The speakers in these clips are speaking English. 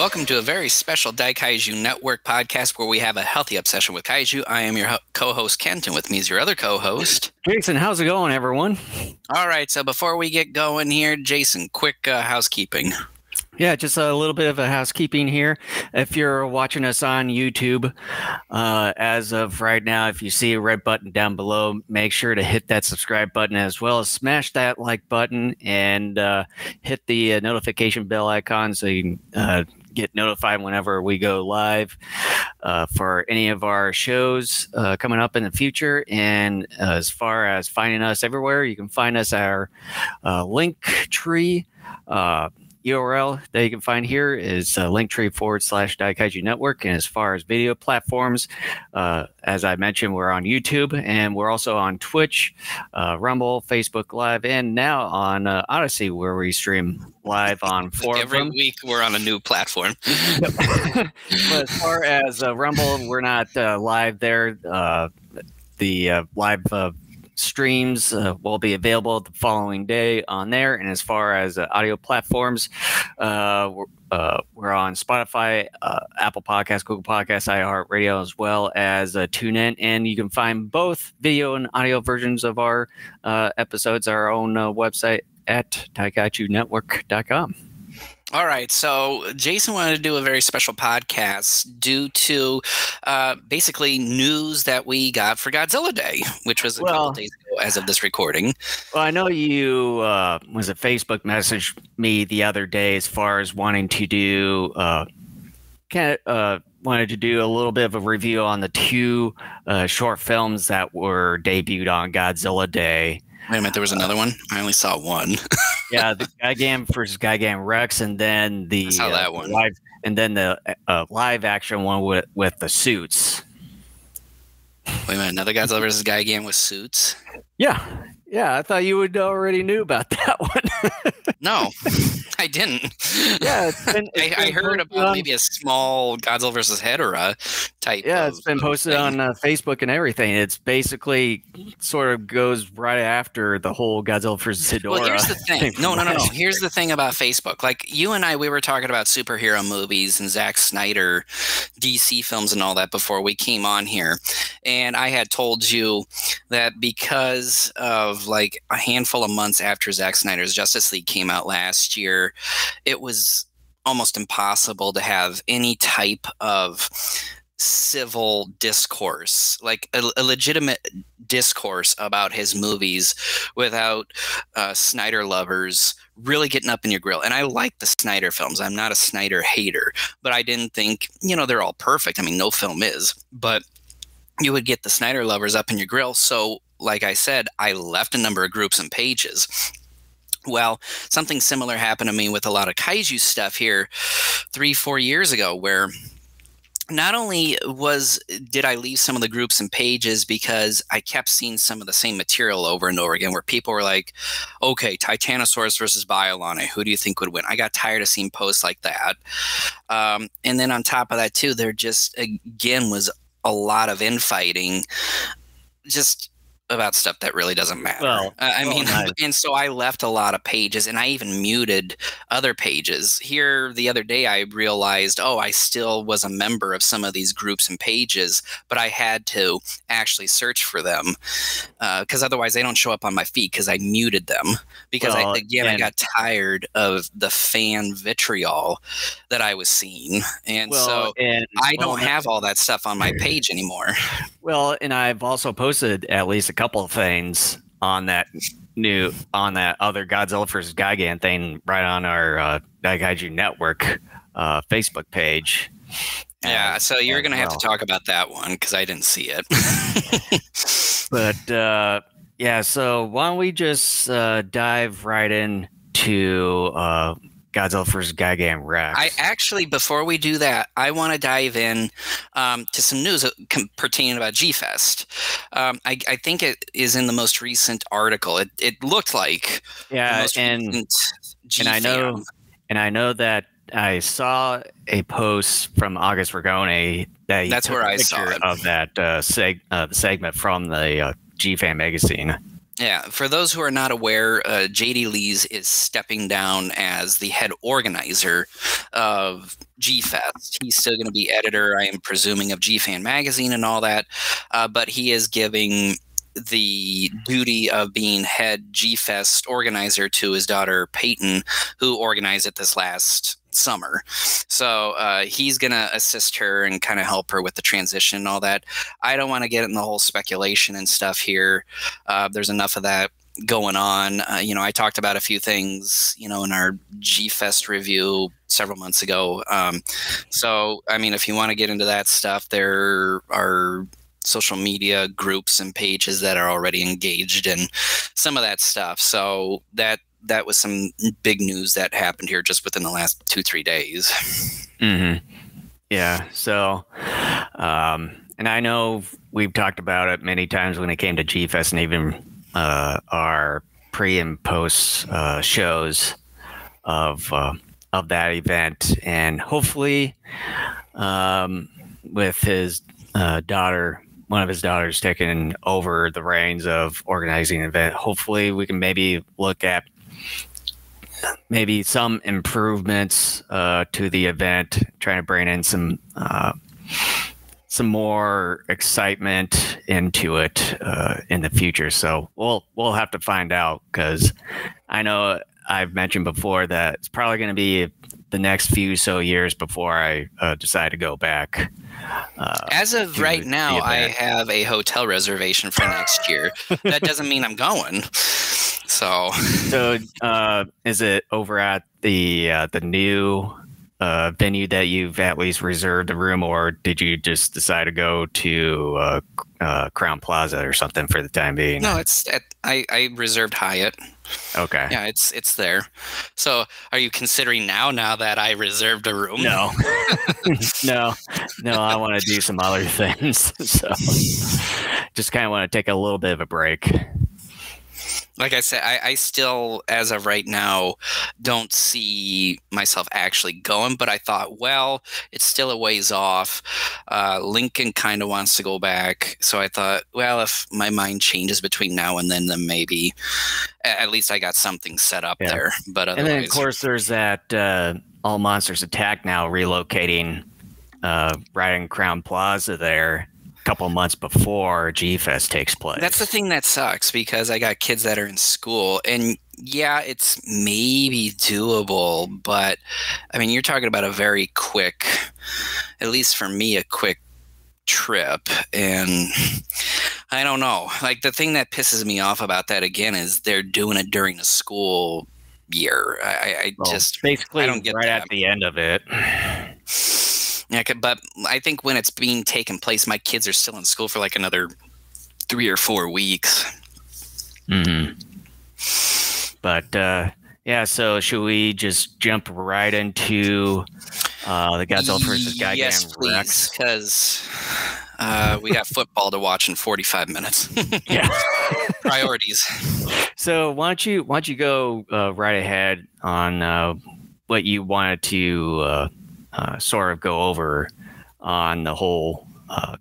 Welcome to a very special Daikaiju Network podcast where we have a healthy obsession with kaiju. I am your co-host, Kent, and with me is your other co-host, Jason. How's it going, everyone? All right, so before we get going here, Jason, quick housekeeping. Yeah, just a little bit of a housekeeping here. If you're watching us on YouTube, as of right now, if you see a red button down below, make sure to hit that subscribe button as well as smash that like button and hit the notification bell icon so you can get notified whenever we go live for any of our shows coming up in the future. And as far as finding us everywhere, you can find us at our link tree. URL that you can find here is linktree/Daikaiju Network. And as far as video platforms, as I mentioned, we're on YouTube and we're also on Twitch, Rumble, Facebook Live, and now on Odyssey, where we stream live on 4 Every of them. week we're on a new platform. But as far as Rumble, we're not live there. The live streams will be available the following day on there. And as far as audio platforms, we're on Spotify, Apple Podcasts, Google Podcasts, iHeartRadio, as well as TuneIn. And you can find both video and audio versions of our episodes on our own website at daikaijunetwork.com. All right, so Jason wanted to do a very special podcast due to basically news that we got for Godzilla Day, which was a couple days ago as of this recording. Well, I know you was a Facebook message me the other day as far as wanting to do wanted to do a little bit of a review on the 2 short films that were debuted on Godzilla Day. Wait a minute, there was another one? I only saw one. Yeah, the Gigan versus Gigan Rex, and then the I saw that one. live, and then the live action one with the suits. Wait a minute, another Godzilla versus Gigan with suits? Yeah, I thought you would already knew about that one. No, I didn't. Yeah, I heard about maybe a small Godzilla versus Hedorah type. Yeah, it's been posted on Facebook and everything. It's basically sort of goes right after the whole Godzilla versus Hedorah. Well, here's the thing. No. Here's the thing about Facebook. Like, you and I, we were talking about superhero movies and Zack Snyder, DC films and all that before we came on here. And I had told you that because of like a handful of months after Zack Snyder's Justice League came out last year, it was almost impossible to have any type of civil discourse, like a legitimate discourse about his movies without Snyder lovers really getting up in your grill. And I like the Snyder films. I'm not a Snyder hater, but I didn't think, they're all perfect. I mean, no film is, but you would get the Snyder lovers up in your grill. So like I said, I left a number of groups and pages. Well, something similar happened to me with a lot of kaiju stuff here 3-4 years ago, where not only did I leave some of the groups and pages because I kept seeing some of the same material over and over again, where people were like, okay, Titanosaurus versus Biollante, who do you think would win? I got tired of seeing posts like that. And then on top of that, too, there just, again, was a lot of infighting, just about stuff that really doesn't matter. Well, and so I left a lot of pages, and I even muted other pages. Here the other day, I realized, I still was a member of some of these groups and pages, but I had to actually search for them because otherwise they don't show up on my feed because I muted them because I got tired of the fan vitriol that I was seeing. And I don't have all that stuff on my page anymore. Well, and I've also posted at least a couple of things on that other Godzilla vs. Gigan thing right on our Daikaiju Network Facebook page. Yeah, so you're going to have to talk about that one because I didn't see it. But yeah, so why don't we just dive right into Godzilla vs. Gigan Rex. I actually, before we do that, I want to dive in to some news pertaining about G-Fest. I think it is in the most recent article. It looked like and I know that I saw a post from August Ragone that that's where I saw it of that the segment from the G-Fan magazine. Yeah, for those who are not aware, JD Lees is stepping down as the head organizer of G-Fest. He's still going to be editor, I am presuming, of G-Fan magazine and all that, but he is giving the duty of being head G-Fest organizer to his daughter Peyton, who organized it this last summer. So he's going to assist her and kind of help her with the transition and all that. I don't want to get in the whole speculation and stuff here. There's enough of that going on. You know, I talked about a few things, you know, in our G-Fest review several months ago. So, I mean, if you want to get into that stuff, there are social media groups and pages that are already engaged in some of that stuff. So that was some big news that happened here just within the last 2-3 days. Mm-hmm. Yeah. So, and I know we've talked about it many times when it came to G-Fest and even our pre and post shows of that event, and hopefully with his daughter, one of his daughters taking over the reins of organizing an event, hopefully we can maybe look at maybe some improvements to the event, trying to bring in some more excitement into it in the future. So we'll have to find out, because I know I've mentioned before that it's probably going to be the next few years before I decide to go back. As of right now, I have a hotel reservation for next year. That doesn't mean I'm going. So is it over at the new venue that you've at least reserved the room, or did you just decide to go to Crown Plaza or something for the time being? No, I reserved Hyatt. Okay. Yeah, it's there. So are you considering now that I reserved a room? No. No, I want to do some other things. So just kind of want to take a little bit of a break. Like I said, I still, as of right now, don't see myself actually going, but I thought, well, it's still a ways off. Lincoln kind of wants to go back. So I thought, well, if my mind changes between now and then maybe at least I got something set up there. But otherwise, and then, of course, there's that All Monsters Attack now relocating right in Crown Plaza there. Couple months before G-Fest takes place. That's the thing that sucks, because I got kids that are in school, and yeah, it's maybe doable, but I mean, you're talking about a very quick, at least for me, a quick trip. And I don't know, like, the thing that pisses me off about that again is they're doing it during the school year. I just basically I don't get right that. At the end of it. Yeah, but I think when it's being taken place, my kids are still in school for like another 3 or 4 weeks. Mm-hmm. But yeah, so should we just jump right into the Godzilla vs. Gigan? Yes, please, because we got football to watch in 45 minutes. Yeah. Priorities. So why don't you go right ahead on what you wanted to sort of go over on the whole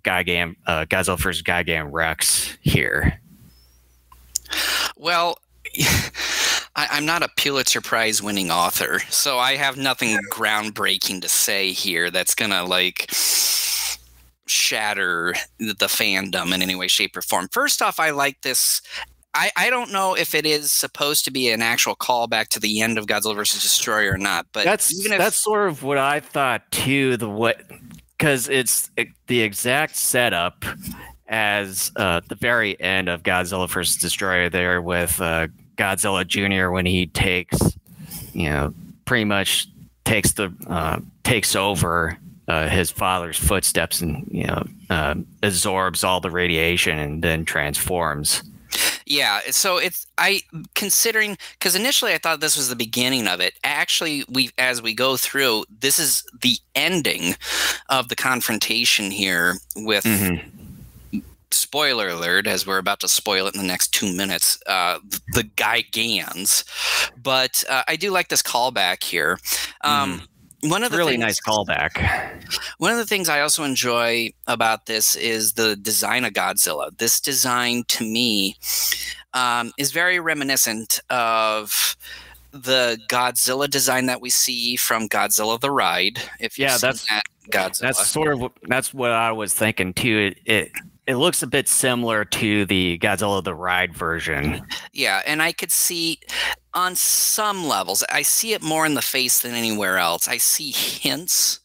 Godzilla vs. Gigan Rex here. Well, I'm not a Pulitzer Prize winning author, so I have nothing groundbreaking to say here that's gonna like shatter the fandom in any way, shape, or form. First off, I like this. I don't know if it is supposed to be an actual callback to the end of Godzilla vs. Destroyer or not, but that's sort of what I thought too. Because it's the exact setup as the very end of Godzilla vs. Destroyer there with Godzilla Jr. when he takes, pretty much takes over his father's footsteps and absorbs all the radiation and then transforms. Yeah, so considering, because initially I thought this was the beginning of it. Actually, as we go through, this is the ending of the confrontation here with, spoiler alert, as we're about to spoil it in the next 2 minutes, the Gigans. But I do like this callback here. One of the really nice callback. One of the things I also enjoy about this is the design of Godzilla. This design, to me, is very reminiscent of the Godzilla design that we see from Godzilla the Ride. If you've seen that Godzilla, that's what I was thinking too. It looks a bit similar to the Godzilla the Ride version. Yeah, and I could see on some levels, I see it more in the face than anywhere else. I see hints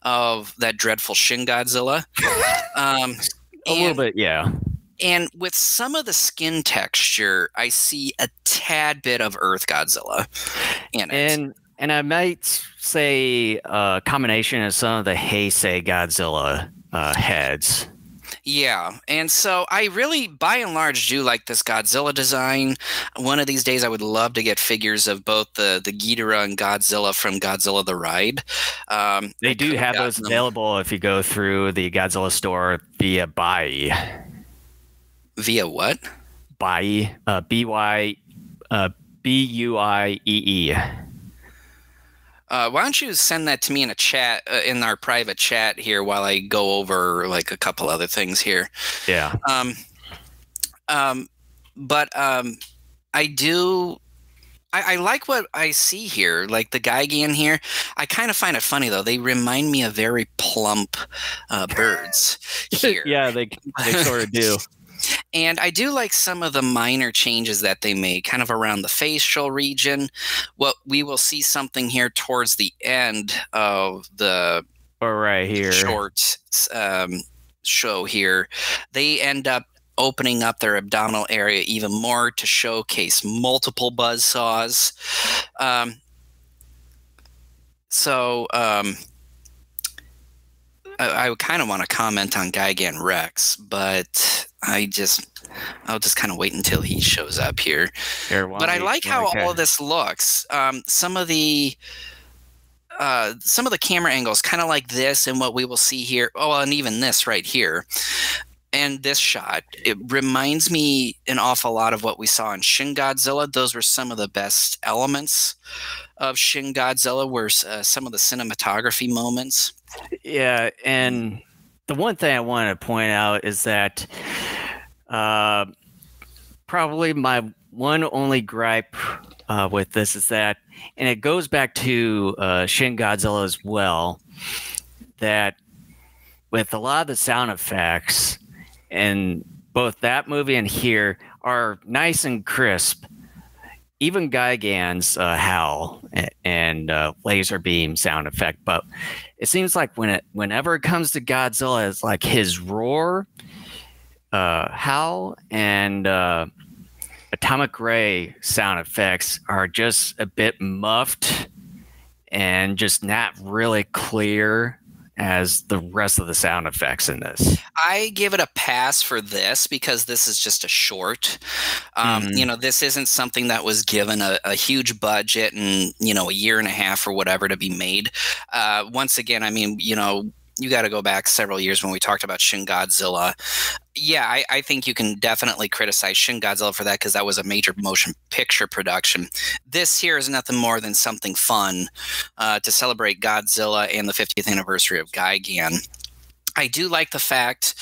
of that dreadful Shin Godzilla. A little bit, yeah. And with some of the skin texture, I see a tad bit of Earth Godzilla in it. And I might say a combination of some of the Heisei Godzilla heads. Yeah, and so I really, by and large, do like this Godzilla design. One of these days, I would love to get figures of both the Ghidorah and Godzilla from Godzilla the Ride. They do have those available if you go through the Godzilla store via Bai. Via what? Bai, B-Y, B-U-I-E-E. Why don't you send that to me in a chat, in our private chat here, while I go over like a couple other things here. Yeah. I like what I see here, like the Gigan here. I kind of find it funny though. They remind me of very plump birds here. Yeah, they sort of do. And I do like some of the minor changes that they made, kind of around the facial region. What we will see something here towards the end of the right here short show here. They end up opening up their abdominal area even more to showcase multiple buzzsaws. I would kind of want to comment on Gigan Rex, but I'll just kind of wait until he shows up here. But I like how all of this looks. Some of the camera angles, kind of like this, and what we will see here. Oh, and even this right here. And this shot, it reminds me an awful lot of what we saw in Shin Godzilla. Those were some of the best elements of Shin Godzilla, were some of the cinematography moments. Yeah, and the one thing I wanted to point out is that probably my one only gripe with this is that, and it goes back to Shin Godzilla as well, that with a lot of the sound effects in both that movie and here are nice and crisp. Even Gigan's howl and laser beam sound effect, but it seems like whenever it comes to Godzilla, it's like his roar, howl, and atomic ray sound effects are just a bit muffed and just not really clear as the rest of the sound effects in this. I give it a pass for this because this is just a short. You know, this isn't something that was given a huge budget and, you know, a year and a half or whatever to be made. Once again, I mean, you know, you got to go back several years when we talked about Shin Godzilla. Yeah, I think you can definitely criticize Shin Godzilla for that because that was a major motion picture production. This here is nothing more than something fun to celebrate Godzilla and the 50th anniversary of Gigan. I do like the fact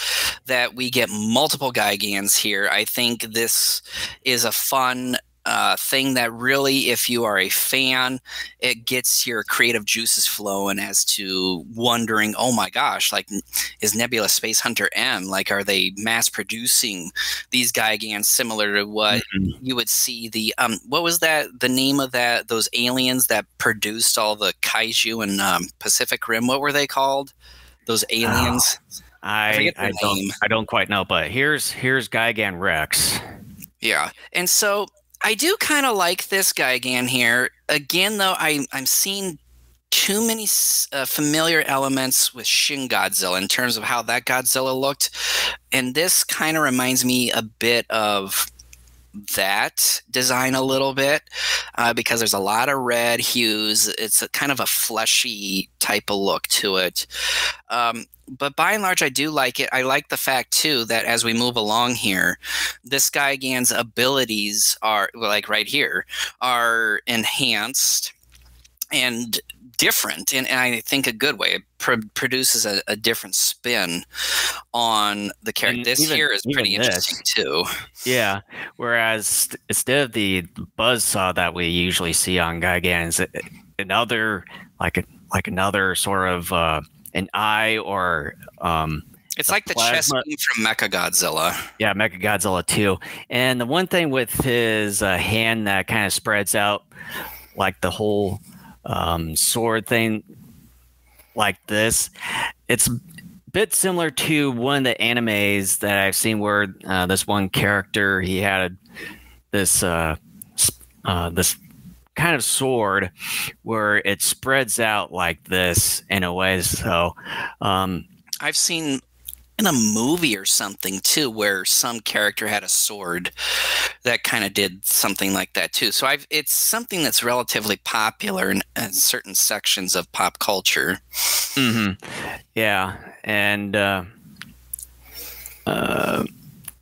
that we get multiple Gigans here. I think this is a fun thing that really, if you are a fan, it gets your creative juices flowing as to wondering, oh my gosh, like, is Nebula Space Hunter M, like, are they mass producing these Gigans similar to what you would see the what was that, the name of those aliens that produced all the kaiju in Pacific Rim? What were they called, those aliens? I don't quite know, but here's Gigan Rex. Yeah, and so I do kind of like this Gigan here. Again, though, I'm seeing too many familiar elements with Shin Godzilla in terms of how that Godzilla looked. And this kind of reminds me a bit of that design a little bit because there's a lot of red hues. It's a kind of a fleshy type of look to it. But by and large, I do like it. I like the fact, too, that as we move along here, this Gigan's abilities are, like right here, are enhanced. and different, and I think a good way. It produces a different spin on the character. And This here is pretty interesting too. Yeah, whereas instead of the buzzsaw that we usually see on Gigan, is another another sort of an eye or it's like the chest beam from Mechagodzilla. Yeah, Mechagodzilla 2. And the one thing with his hand that kind of spreads out like the whole sword thing like this, it's a bit similar to one of the animes that I've seen where this one character, he had this this kind of sword where it spreads out like this in a way. So I've seen in a movie or something too, where some character had a sword that kind of did something like that too. So it's something that's relatively popular in certain sections of pop culture. Mm-hmm. Yeah, and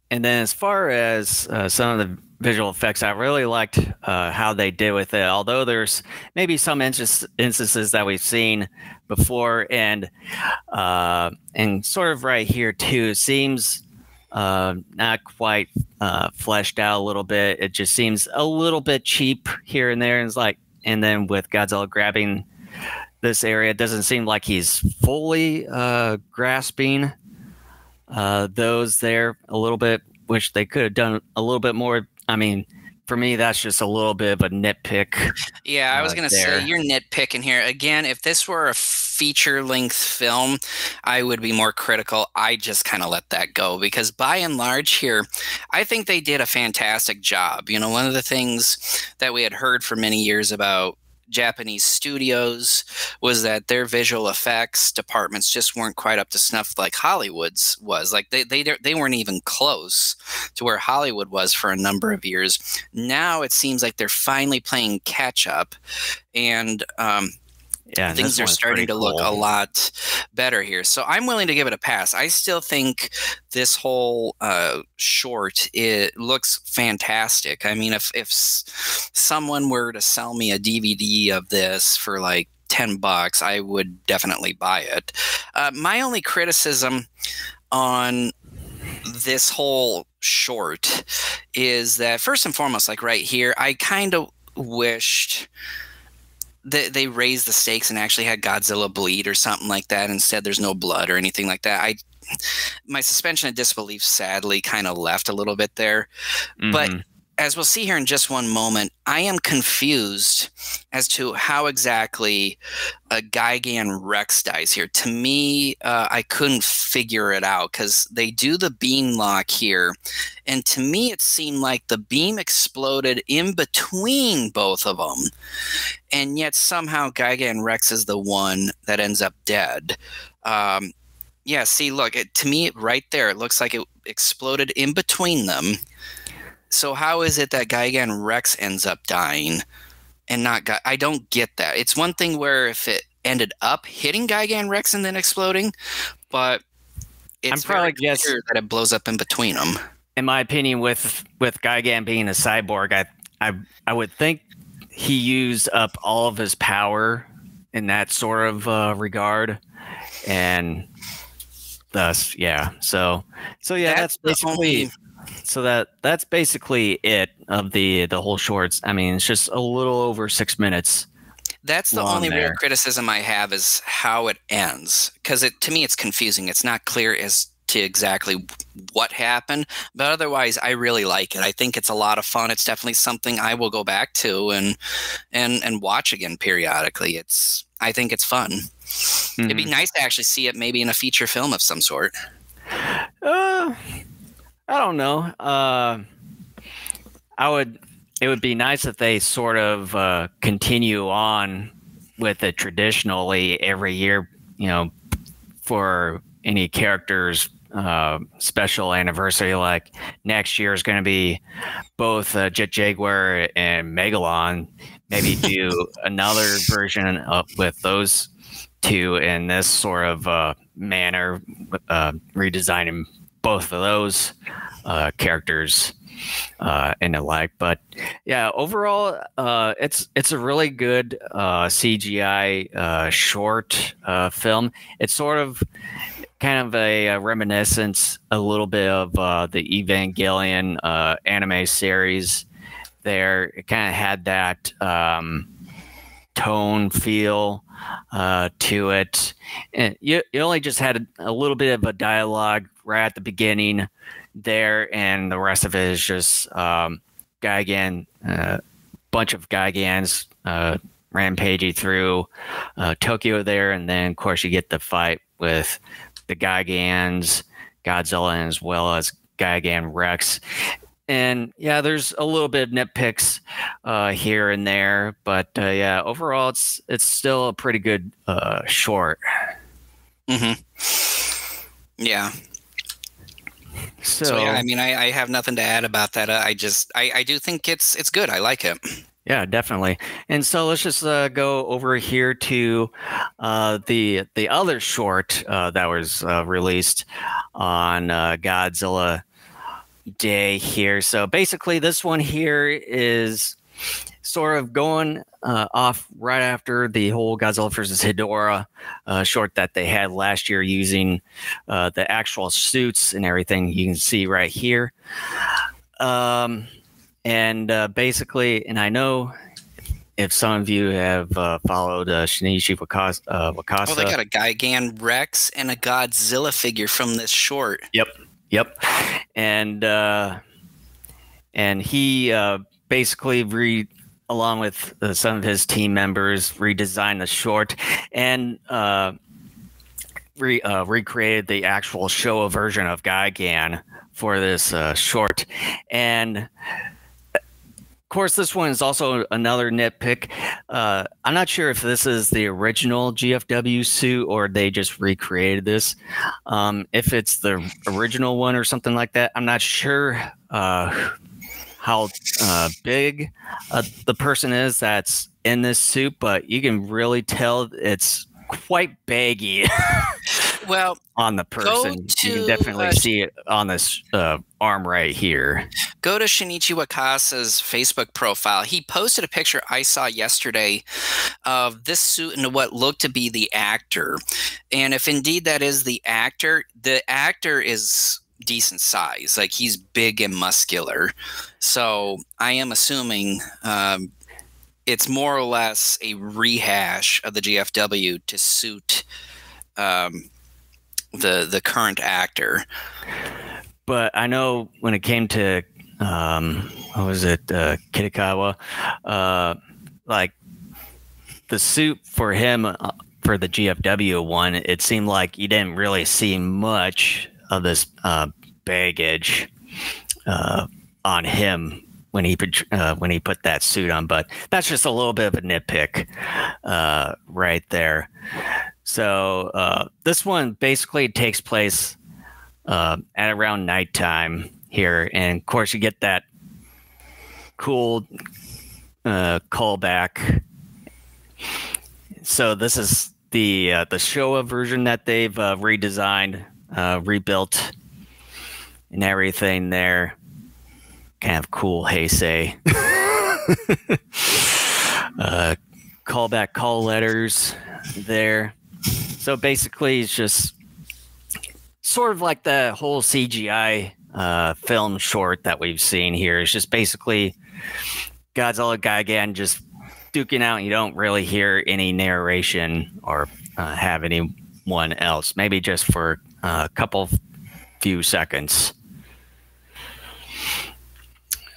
then as far as some of the visual effects, I really liked how they did with it. Although there's maybe some instances that we've seen before, and sort of right here too, seems not quite fleshed out a little bit. It just seems a little bit cheap here and there. And then with Godzilla grabbing this area, it doesn't seem like he's fully grasping those there a little bit, which they could have done a little bit more. I mean, for me, that's just a little bit of a nitpick. Yeah, I was going to say, you're nitpicking here. Again, if this were a feature-length film, I would be more critical. I just kind of let that go because by and large here, I think they did a fantastic job. You know, one of the things that we had heard for many years about Japanese studios was that their visual effects departments just weren't quite up to snuff like Hollywood's was. Like they weren't even close to where Hollywood was for a number of years. Now it seems like they're finally playing catch up, and things are starting to look a lot better here. So I'm willing to give it a pass. I still think this whole short, it looks fantastic. I mean, if someone were to sell me a DVD of this for like $10, I would definitely buy it. My only criticism on this whole short is that, first and foremost, like right here, I kind of wished they raised the stakes and actually had Godzilla bleed or something like that. Instead, there's no blood or anything like that. My suspension of disbelief sadly kind of left a little bit there. Mm-hmm. But as we'll see here in just one moment, I am confused as to how exactly a Gigan Rex dies here. To me, I couldn't figure it out because they do the beam lock here. And to me, it seemed like the beam exploded in between both of them. And yet somehow Gigan Rex is the one that ends up dead. Yeah, see, look, to me, right there, it looks like it exploded in between them. So how is it that Gigan Rex ends up dying and not I don't get that. It's one thing where if it ended up hitting Gigan Rex and then exploding, but it's very clear that it blows up in between them. In my opinion, with Gigan being a cyborg, I would think he used up all of his power in that sort of regard, and thus, yeah. So yeah, that's basically. That's basically it of the whole shorts. I mean, it's just a little over 6 minutes. That's the only real criticism I have is how it ends, because to me it's confusing. It's not clear as to exactly what happened, but otherwise I really like it. I think it's a lot of fun. It's definitely something I will go back to and watch again periodically. I think it's fun. Mm-hmm. It'd be nice to actually see it maybe in a feature film of some sort. I don't know. It would be nice if they sort of continue on with it traditionally every year, you know, for any character's special anniversary. Like next year is going to be both Jet Jaguar and Megalon. Maybe do another version with those two in this sort of manner, redesigning both of those characters and the like. But yeah, overall, it's a really good CGI short film. It's sort of kind of a reminiscence a little bit of the Evangelion anime series. There, it kind of had that tone feel to it. And you only just had a little bit of a dialogue right at the beginning there, and the rest of it is just Gigan, bunch of Gigans rampaging through Tokyo there, and then of course you get the fight with the Gigans, Godzilla, as well as Gigan Rex. And yeah, there's a little bit of nitpicks here and there, but yeah, overall it's still a pretty good short. Mm-hmm. Yeah. So yeah, I mean, I have nothing to add about that. I do think it's good. I like it. Yeah, definitely. And so let's just go over here to the other short that was released on Godzilla Day here. So basically, this one here is sort of going off right after the whole Godzilla versus Hedorah short that they had last year, using the actual suits and everything you can see right here. And basically, and I know if some of you have followed Shinichi Wakasa. Oh, they got a Gigan Rex and a Godzilla figure from this short. Yep. And he basically along with some of his team members, redesigned the short and recreated the actual Showa version of Gigan for this short. And of course, this one is also another nitpick. I'm not sure if this is the original GFW suit or they just recreated this. If it's the original one or something like that, I'm not sure how big the person is that's in this suit, but you can really tell it's quite baggy. Well, on the person, you can definitely see it on this arm right here. Go to Shinichi Wakasa's Facebook profile. He posted a picture I saw yesterday of this suit and what looked to be the actor. And if indeed that is the actor is decent size. Like, he's big and muscular. So I am assuming it's more or less a rehash of the GFW to suit the current actor. But I know when it came to what was it, Kitakawa, like the suit for him for the GFW one, it seemed like you didn't really see much of this baggage on him when he put that suit on. But that's just a little bit of a nitpick right there. So this one basically takes place at around nighttime here, and of course you get that cool callback. So this is the Showa version that they've redesigned, rebuilt, and everything there. Kind of cool Heisei. Callback call letters there. So basically, it's just sort of like the whole CGI film short that we've seen here. It's just basically Godzilla Gigan just duking out. You don't really hear any narration or have anyone else. Maybe just for a few seconds.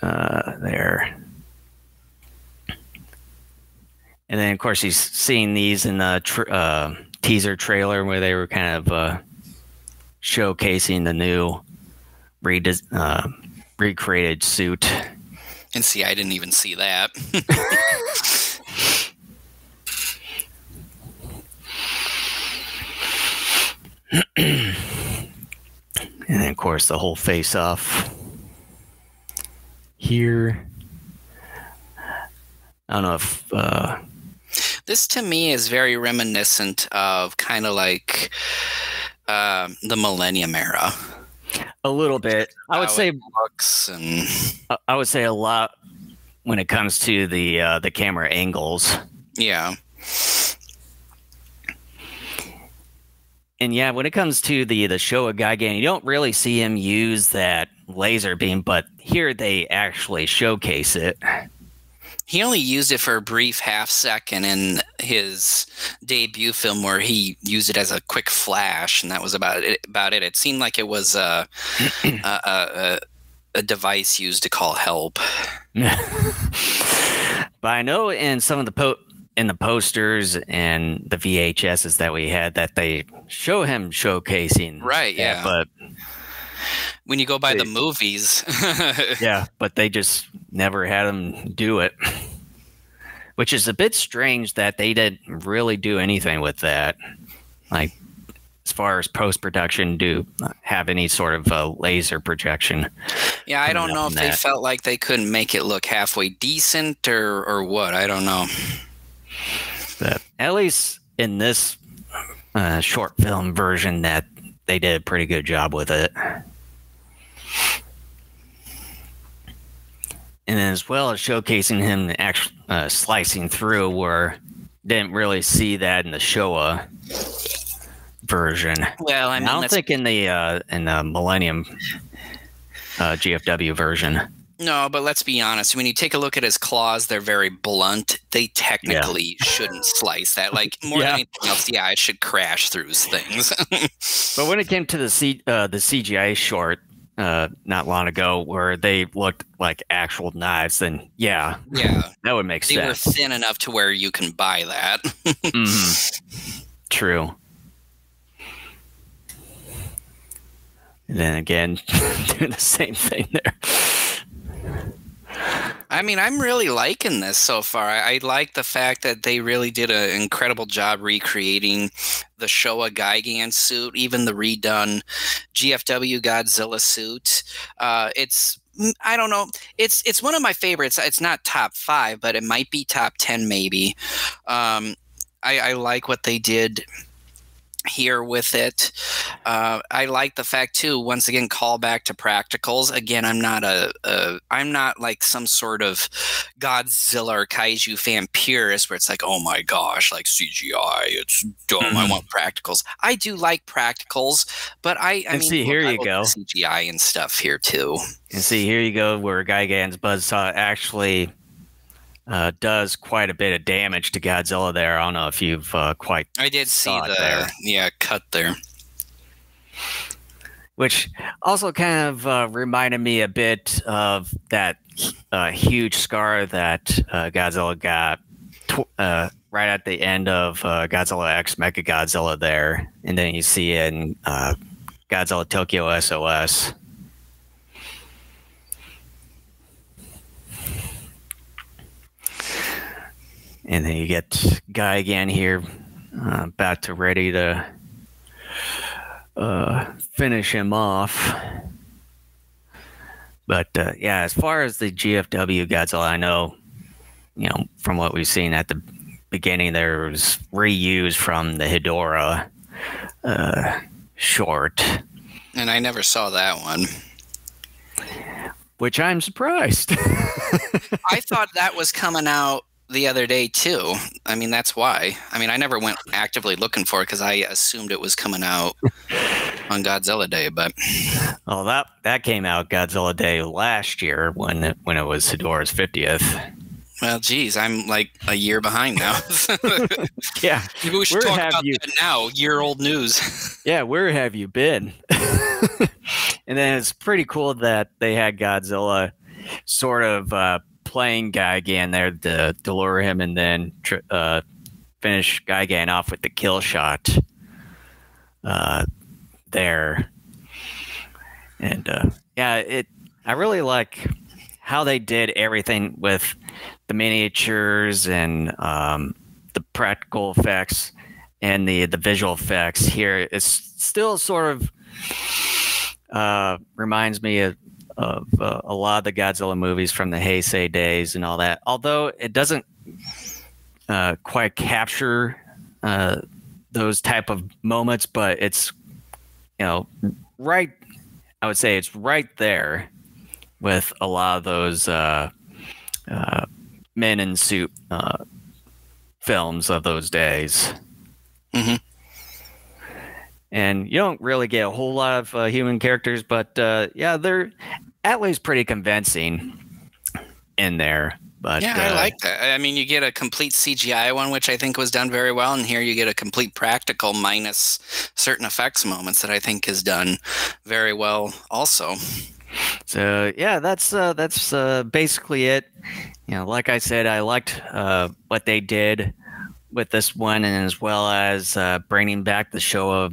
There. And then, of course, he's seeing these in the teaser trailer where they were kind of showcasing the new recreated suit. And see, I didn't even see that. And then, of course, the whole face-off here. I don't know if this to me is very reminiscent of kind of like the Millennium era. A little bit. I would say looks and I would say a lot when it comes to the camera angles. Yeah. And yeah, when it comes to the Showa Gigan, you don't really see him use that laser beam, but here they actually showcase it. He only used it for a brief half second in his debut film where he used it as a quick flash, and that was about it. It seemed like it was a device used to call help. But I know in some of the posters and the VHSs that we had that they show him showcasing. Right, yeah. But when you go by the movies. Yeah, but they just never had him do it. Which is a bit strange that they didn't really do anything with that. Like, as far as post-production, do have any sort of laser projection. Yeah, I don't know if they felt like they couldn't make it look halfway decent or what. I don't know. But at least in this short film version, that they did a pretty good job with it. And as well as showcasing him actually slicing through, where didn't really see that in the Showa version. Well, I mean, I don't think in the Millennium GFW version. No, but let's be honest. When you take a look at his claws, they're very blunt. They technically shouldn't slice that. Like, more than anything else, yeah, it should crash through things. But when it came to the CGI short not long ago, where they looked like actual knives, then yeah, that would make sense. They were thin enough to where you can buy that. True. And then again, doing the same thing there. I mean, I'm really liking this so far. I like the fact that they really did an incredible job recreating the Showa Gigan suit, even the redone GFW Godzilla suit. I don't know. It's one of my favorites. It's not top 5, but it might be top 10 maybe. I like what they did here with it. I like the fact too, once again, call back to practicals. Again, I'm not like some sort of Godzilla or Kaiju fan purist where it's like, oh my gosh, like CGI, it's dumb. I want practicals. I do like practicals, but I mean, see, here you go. CGI and stuff here too. And see, here you go, where Gigan's buzzsaw actually does quite a bit of damage to Godzilla there. I don't know if you've quite I did see the cut there. Which also kind of reminded me a bit of that huge scar that Godzilla got right at the end of Godzilla X Mechagodzilla there. And then you see it in Godzilla Tokyo SOS. And then you get Guy again here, about to ready to finish him off. But yeah, as far as the GFW Godzilla, I know, from what we've seen at the beginning, there was reused from the Hedorah short. And I never saw that one. Which I'm surprised. I thought that was coming out the other day too. I mean, that's why. I mean, I never went actively looking for it because I assumed it was coming out on Godzilla Day. But well, that came out Godzilla Day last year when it was Hedorah's 50th. Well, geez, I'm like a year behind now. Yeah, maybe we should talk about that now. Year-old news. Yeah, where have you been? And then it's pretty cool that they had Godzilla sort of playing Gigan there to lure him, and then finish Gigan off with the kill shot there. And yeah, I really like how they did everything with the miniatures and the practical effects and the visual effects here. It's still sort of reminds me of a lot of the Godzilla movies from the Heisei days and all that. Although it doesn't quite capture those type of moments, but it's right I would say it's right there with a lot of those men in suit films of those days. Mm-hmm. And you don't really get a whole lot of human characters, but yeah, they're at least pretty convincing in there. But yeah, I like that. I mean, you get a complete CGI one, which I think was done very well, and here you get a complete practical minus certain effects moments that I think is done very well also. So yeah, that's basically it. You know, like I said, I liked what they did with this one, and as well as bringing back the show of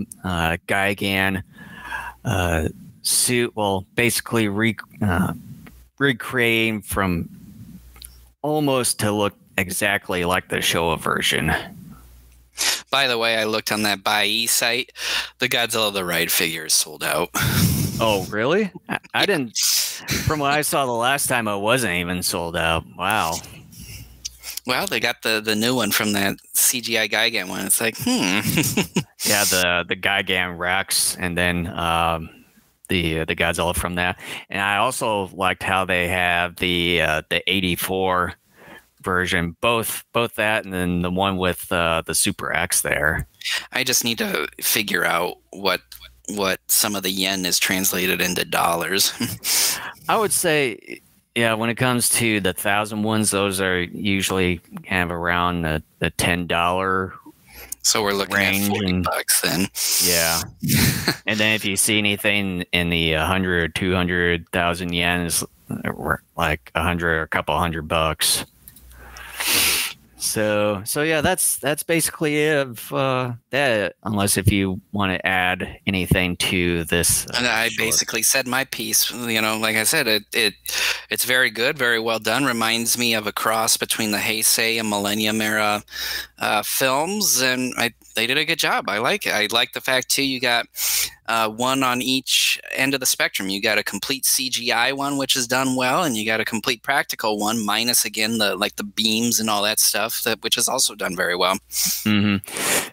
GIGAN suit. Well, basically recreating from almost to look exactly like the Showa version. By the way, I looked on that Bai site. The Godzilla the Ride figure is sold out. Oh, really? I didn't. From what I saw the last time, it wasn't even sold out. Wow. Well, they got the new one from that CGI Gigan one. It's like, Yeah, the Gigan Rex, and then the Godzilla from that. And I also liked how they have the 84 version, both that and then the one with the Super X there. I just need to figure out what some of the yen is translated into dollars. I would say, yeah, when it comes to the 1,000 ones, those are usually kind of around the $10. So we're looking at $40 then. Yeah. And then if you see anything in the 100 or 200,000 yen, is like 100 or a couple $100. So yeah, that's basically it of that. Unless if you want to add anything to this, and I basically said my piece. You know, like I said, it's very good, very well done. Reminds me of a cross between the Heisei and Millennium era films, and they did a good job. I like it. I like the fact too you got one on each end of the spectrum. You got a complete CGI one, which is done well, and you got a complete practical one, minus again the beams and all that stuff, which is also done very well. Mm-hmm.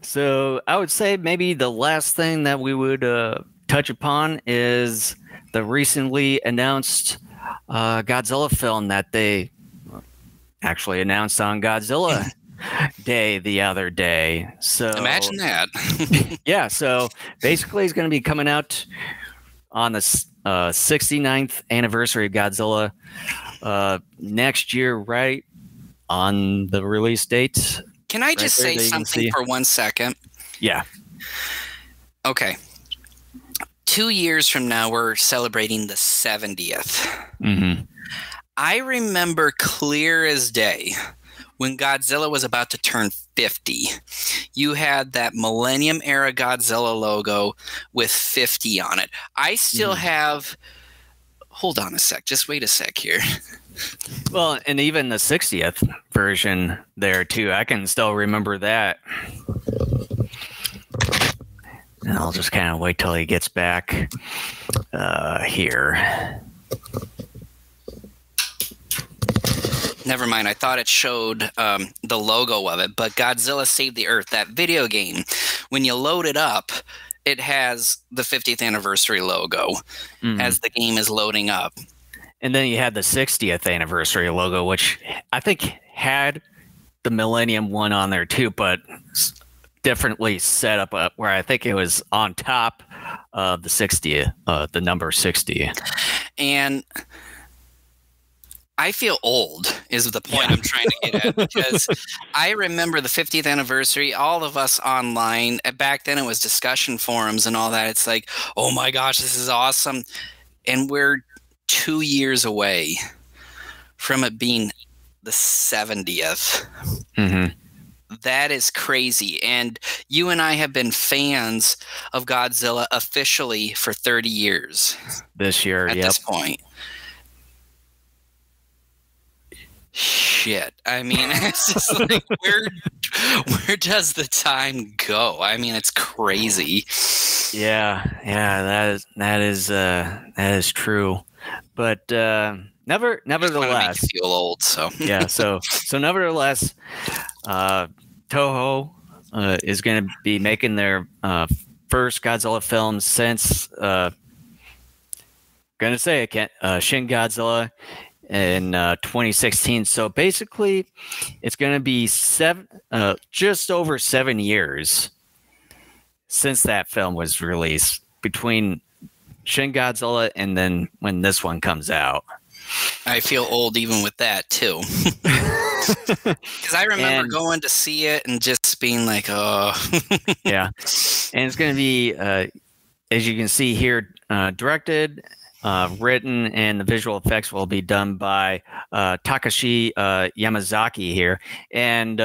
So I would say maybe the last thing that we would touch upon is the recently announced Godzilla film that they actually announced on Godzilla Day the other day. So imagine that. Yeah, so basically it's going to be coming out on the 69th anniversary of Godzilla next year, right on the release date. Can I just say something for 1 second? Yeah. Okay. 2 years from now, we're celebrating the 70th. Mm-hmm. I remember clear as day when Godzilla was about to turn 50. You had that Millennium era Godzilla logo with 50 on it. I still have... Hold on a sec. Just wait a sec here. Well, and even the 60th version there, too. I can still remember that. And I'll just kind of wait till he gets back here. Never mind. I thought it showed the logo of it, but Godzilla Saved the Earth, that video game, when you load it up, it has the 50th anniversary logo as the game is loading up. And then you had the 60th anniversary logo, which I think had the Millennium one on there too, but differently set up where I think it was on top of the 60, the number 60. And I feel old is the point I'm trying to get at, because I remember the 50th anniversary, all of us online, back then it was discussion forums and all that. It's like, oh my gosh, this is awesome. And we're 2 years away from it being the 70th. Mm-hmm. That is crazy. And you and I have been fans of Godzilla officially for 30 years. This year, at this point. Shit. I mean, it's just like, where does the time go? I mean, it's crazy. Yeah, that is true. But nevertheless, make you feel old. So yeah, so nevertheless, Toho is going to be making their first Godzilla film since gonna say it, Shin Godzilla in 2016. So basically, it's gonna be just over 7 years since that film was released between Shin Godzilla and then when this one comes out. I feel old even with that too. Because I remember going to see it and just being like, oh. Yeah. And it's going to be, as you can see here, directed, written, and the visual effects will be done by Takashi Yamazaki here. And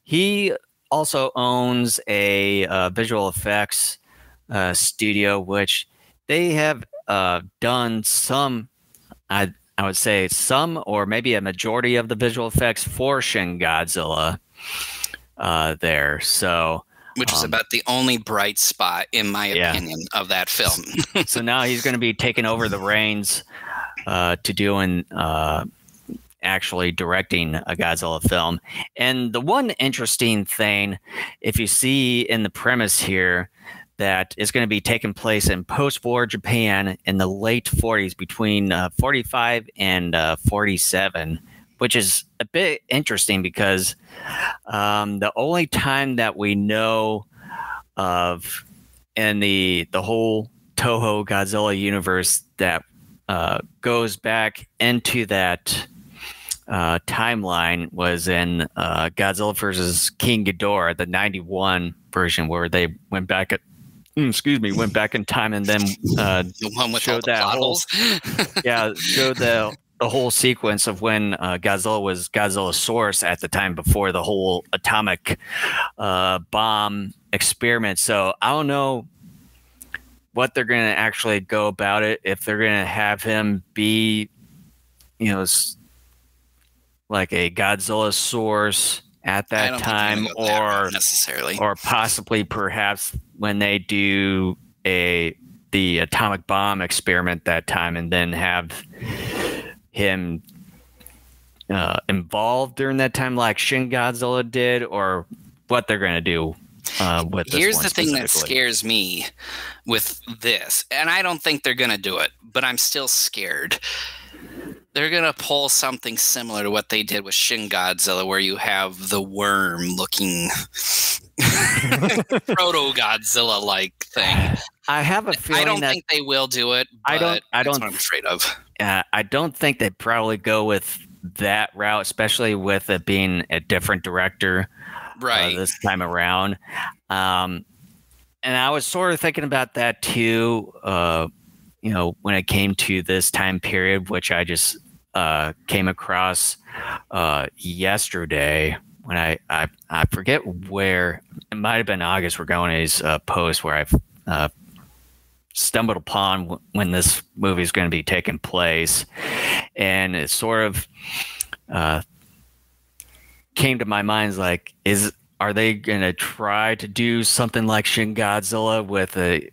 he also owns a visual effects studio, which they have done some, I would say some or maybe a majority of the visual effects for Shin Godzilla there. So, which is about the only bright spot, in my opinion, of that film. So now he's going to be taking over the reins to doing actually directing a Godzilla film. And the one interesting thing, if you see in the premise here, that is going to be taking place in post-war Japan in the late 40s, between 45 and 47, which is a bit interesting because the only time that we know of in the whole Toho Godzilla universe that goes back into that timeline was in Godzilla versus King Ghidorah, the 91 version, where they went back in time and then the one with showed all the that whole showed the whole sequence of when Godzilla was Godzillasaurus at the time before the whole atomic bomb experiment. So I don't know what they're going to actually go about it, if they're going to have him be, like a Godzillasaurus at that time, or necessarily, or possibly perhaps when they do the atomic bomb experiment that time, and then have him involved during that time, like Shin Godzilla did, or what they're going to do with this. Here's the thing that scares me with this, and I don't think they're going to do it, but I'm still scared. They're going to pull something similar to what they did with Shin Godzilla, where you have the worm-looking proto-Godzilla-like thing. I have a feeling I don't think they will do it, but that's what I'm afraid of. I don't think they'd probably go with that route, especially with it being a different director this time around. And I was sort of thinking about that too, when it came to this time period, which I just came across yesterday when I forget where, it might have been August Ragone's post, where I've stumbled upon when this movie is going to be taking place, and it sort of came to my mind like, are they going to try to do something like Shin Godzilla with the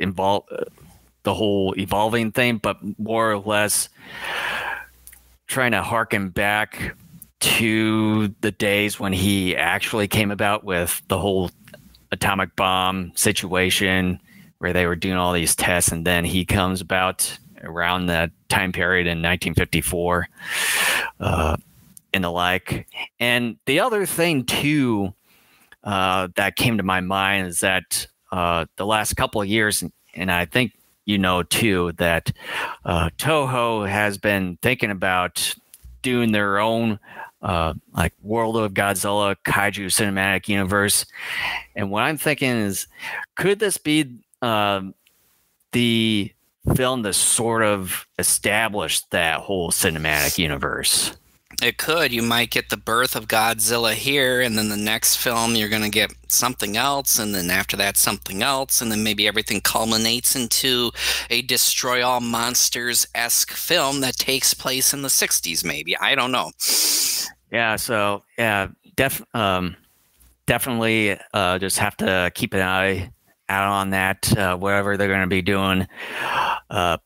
whole evolving thing, but more or less trying to harken back to the days when he actually came about with the whole atomic bomb situation, where they were doing all these tests, and then he comes about around that time period in 1954 and the like. And the other thing too that came to my mind is that the last couple of years, and I think too, that Toho has been thinking about doing their own like World of Godzilla Kaiju cinematic universe. And what I'm thinking is, could this be the film to sort of establish that whole cinematic universe? It could. You might get the birth of Godzilla here, and then the next film you're going to get something else, and then after that something else, and then maybe everything culminates into a Destroy All Monsters-esque film that takes place in the 60s, maybe. I don't know. Yeah, so yeah, definitely just have to keep an eye out on that, whatever they're going to be doing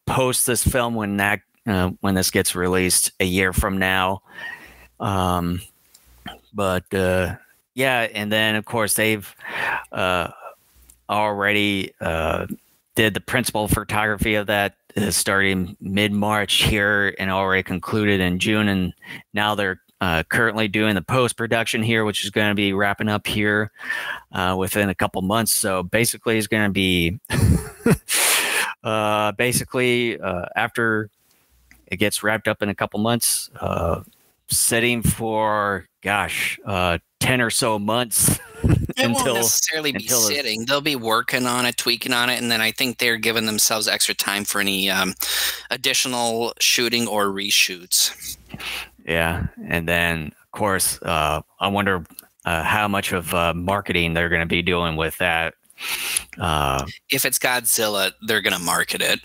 post this film when this gets released a year from now. But yeah, and then of course they've already did the principal photography of that starting mid-March here and already concluded in June. And now they're currently doing the post-production here, which is going to be wrapping up here within a couple months. So basically it's going to be after it gets wrapped up in a couple months, sitting for 10 or so months. It won't necessarily be sitting. They'll be working on it, tweaking on it, and then I think they're giving themselves extra time for any additional shooting or reshoots. Yeah, and then of course, I wonder how much of marketing they're going to be doing with that. If it's Godzilla, they're going to market it.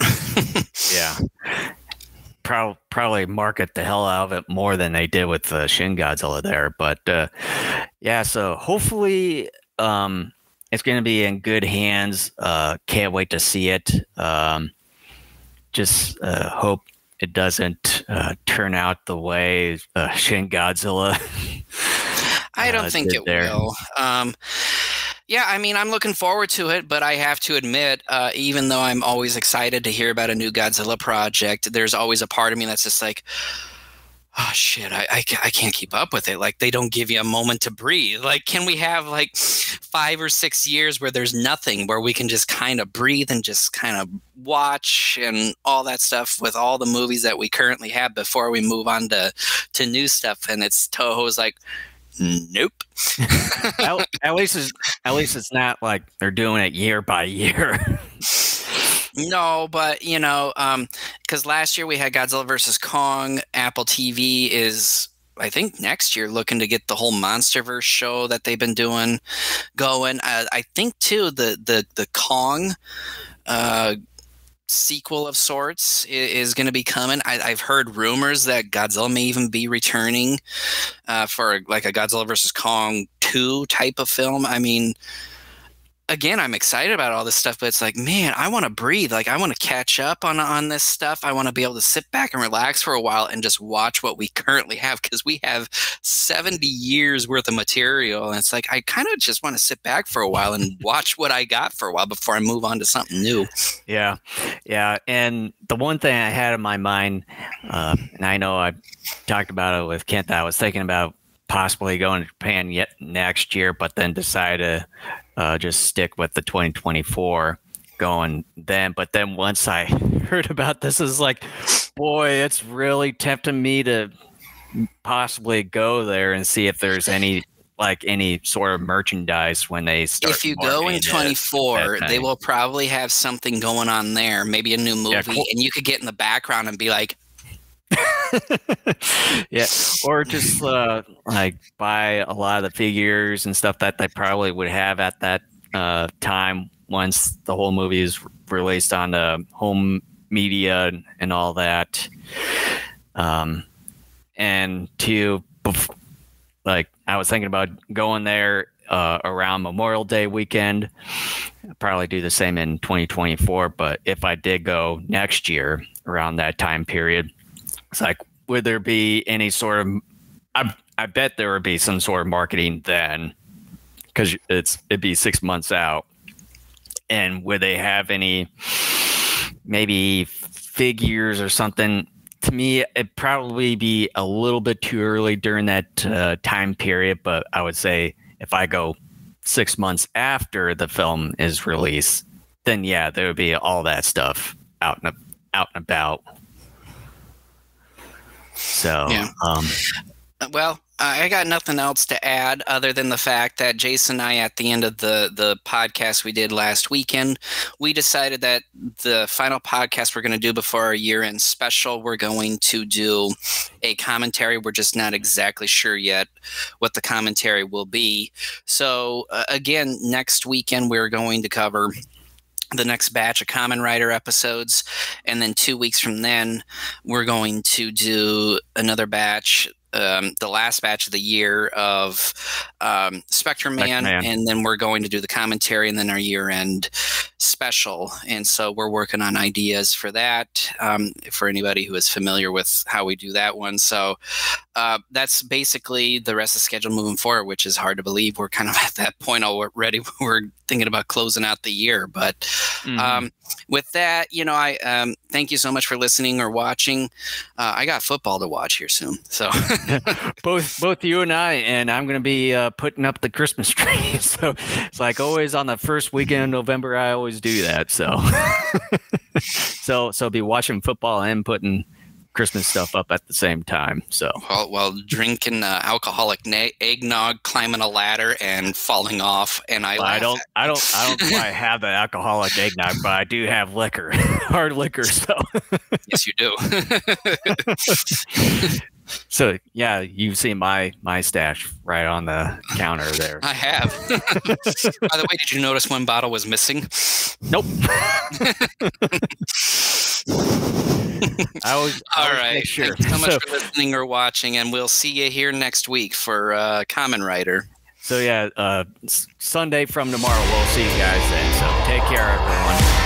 Yeah. Probably market the hell out of it more than they did with Shin Godzilla there. But yeah, so hopefully it's going to be in good hands. Can't wait to see it. Just hope it doesn't turn out the way Shin Godzilla I don't think it will. Yeah, I mean, I'm looking forward to it, but I have to admit, even though I'm always excited to hear about a new Godzilla project, there's always a part of me that's just like, oh, shit, I can't keep up with it. Like, they don't give you a moment to breathe. Like, can we have, like, 5 or 6 years where there's nothing, where we can just kind of breathe and just kind of watch and all that stuff with all the movies that we currently have before we move on to new stuff? And it's Toho's like, nope. at least it's not like they're doing it year by year. No, but you know, because last year we had Godzilla versus Kong. Apple TV is, I think, next year looking to get the whole MonsterVerse show that they've been doing going. I think too the Kong sequel of sorts is going to be coming. I've heard rumors that Godzilla may even be returning for like a Godzilla versus Kong 2 type of film. I mean, again, I'm excited about all this stuff, but it's like, man, I want to breathe. Like, I want to catch up on this stuff. I want to be able to sit back and relax for a while and just watch what we currently have, because we have 70 years worth of material. And it's like, I kind of just want to sit back for a while and watch what I got for a while before I move on to something new. Yeah. Yeah. And the one thing I had in my mind, and I know I talked about it with Kent, I was thinking about possibly going to Japan yet next year, but then decided to just stick with the 2024 going then. But then once I heard about this, is like, boy, it's really tempting me to possibly go there and see if there's any sort of merchandise when they start. If you go in 24, they will probably have something going on there, maybe a new movie, yeah, cool. And you could get in the background and be like, yeah, or just like buy a lot of the figures and stuff that they probably would have at that time once the whole movie is released on the home media and all that. And like, I was thinking about going there around Memorial Day weekend. I'll probably do the same in 2024, but if I did go next year around that time period, it's like, would there be any sort of, I bet there would be some sort of marketing then, because it'd be 6 months out. And would they have any maybe figures or something? To me, it'd probably be a little bit too early during that time period, but I would say if I go 6 months after the film is released, then yeah, there would be all that stuff out and about. So, yeah. Well, I got nothing else to add other than the fact that Jason and I, at the end of the podcast we did last weekend, we decided that the final podcast we're going to do before our year-end special, we're going to do a commentary. We're just not exactly sure yet what the commentary will be. So, again, next weekend we're going to cover the next batch of Kamen Rider episodes, and then 2 weeks from then we're going to do another batch, the last batch of the year of Spectrum Man, and then we're going to do the commentary and then our year-end special. And so we're working on ideas for that, for anybody who is familiar with how we do that one. So that's basically the rest of the schedule moving forward, which is hard to believe. We're kind of at that point already. We're thinking about closing out the year. But with that, I thank you so much for listening or watching. I got football to watch here soon. So both you and I'm going to be putting up the Christmas tree. So it's like always on the first weekend of November, I always do that. So so be watching football and putting Christmas stuff up at the same time. So while drinking alcoholic eggnog, climbing a ladder and falling off, and I don't quite have the alcoholic eggnog, but I do have liquor, hard liquor. So yes, you do. So yeah, you've seen my stash right on the counter there. I have. By the way, did you notice one bottle was missing? Nope. I always make sure. Thank you so much for listening or watching, and we'll see you here next week for Kamen Rider. So yeah, Sunday from tomorrow, we'll see you guys then. So take care, everyone.